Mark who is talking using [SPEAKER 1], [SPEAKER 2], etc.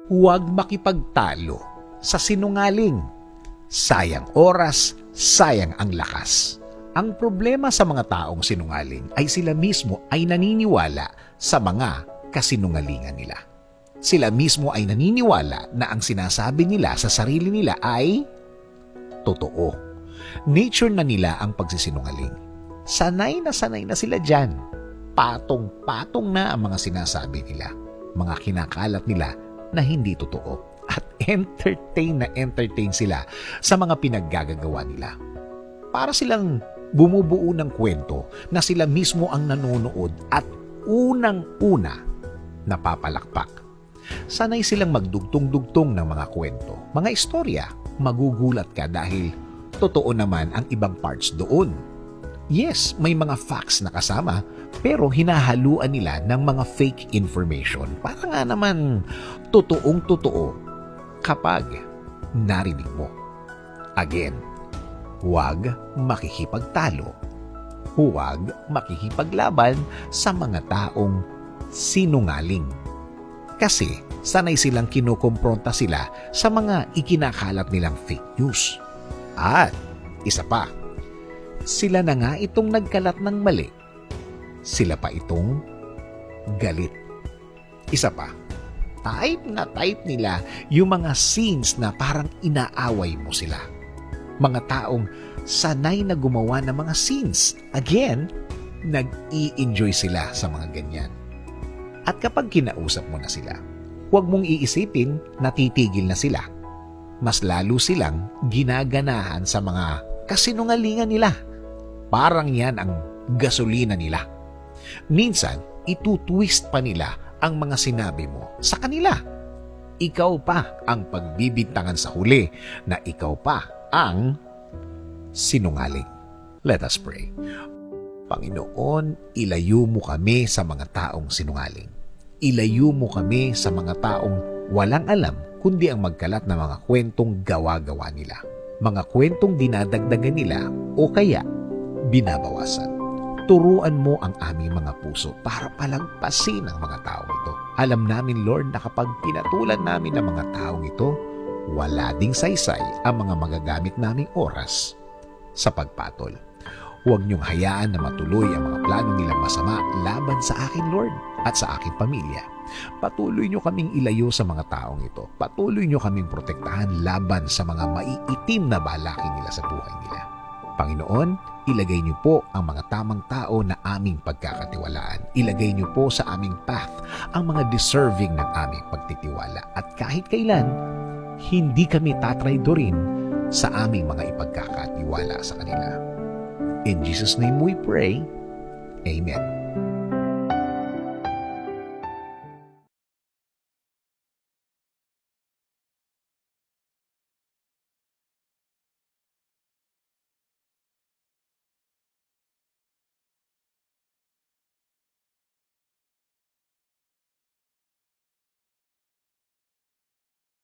[SPEAKER 1] Huwag makipagtalo sa sinungaling. Sayang oras, sayang ang lakas. Ang problema sa mga taong sinungaling ay sila mismo ay naniniwala sa mga kasinungalingan nila. Sila mismo ay naniniwala na ang sinasabi nila sa sarili nila ay totoo. Nature na nila ang pagsisinungaling. Sanay na sila dyan. Patong-patong na ang mga sinasabi nila. Mga kinakalat nila na hindi totoo. At entertain sila sa mga pinaggagawa nila. Para silang bumubuo ng kwento na sila mismo ang nanonood at unang-una napapalakpak. Sanay silang magdugtong-dugtong ng mga kwento, mga istorya. Magugulat ka dahil totoo naman ang ibang parts doon. Yes, may mga facts na kasama, pero hinahaluan nila ng mga fake information. Para nga naman totoong-totoo kapag narinig mo. Again, huwag makikipagtalo. Huwag makikipaglaban sa mga taong sinungaling. Kasi sanay silang kinukumpronta sila sa mga ikinakalat nilang fake news. At isa pa, sila na nga itong nagkalat ng mali. Sila pa itong galit. Isa pa, type nila yung mga scenes na parang inaaway mo sila. Mga taong sanay na gumawa ng mga scenes. Again, nag-i-enjoy sila sa mga ganyan. At kapag kinausap mo na sila, huwag mong iisipin na titigil na sila. Mas lalo silang ginaganahan sa mga kasinungalingan nila. Parang yan ang gasolina nila. Minsan, itutwist pa nila ang mga sinabi mo sa kanila. Ikaw pa ang pagbibintangan sa huli na ikaw pa ang sinungaling. Let us pray. Panginoon, ilayo mo kami sa mga taong sinungaling. Ilayo mo kami sa mga taong walang alam kundi ang magkalat na mga kwentong gawa-gawa nila. Mga kwentong dinadagdagan nila o kaya binabawasan. Turuan mo ang aming mga puso para palagpasin ang mga taong ito. Alam namin, Lord, na kapag pinatulan namin ang mga taong ito, wala ding saysay ang mga magagamit naming oras sa pagpatol. Huwag niyong hayaan na matuloy ang mga plano nilang masama laban sa akin, Lord, at sa aking pamilya. Patuloy niyo kaming ilayo sa mga taong ito. Patuloy niyo kaming protektahan laban sa mga maiitim na balakid nila sa buhay nila. Panginoon, ilagay niyo po ang mga tamang tao na aming pagkakatiwalaan. Ilagay niyo po sa aming path ang mga deserving ng aming pagtitiwala. At kahit kailan, hindi kami tatraydorin sa aming mga ipagkakatiwala sa kanila. In Jesus' name we pray. Amen.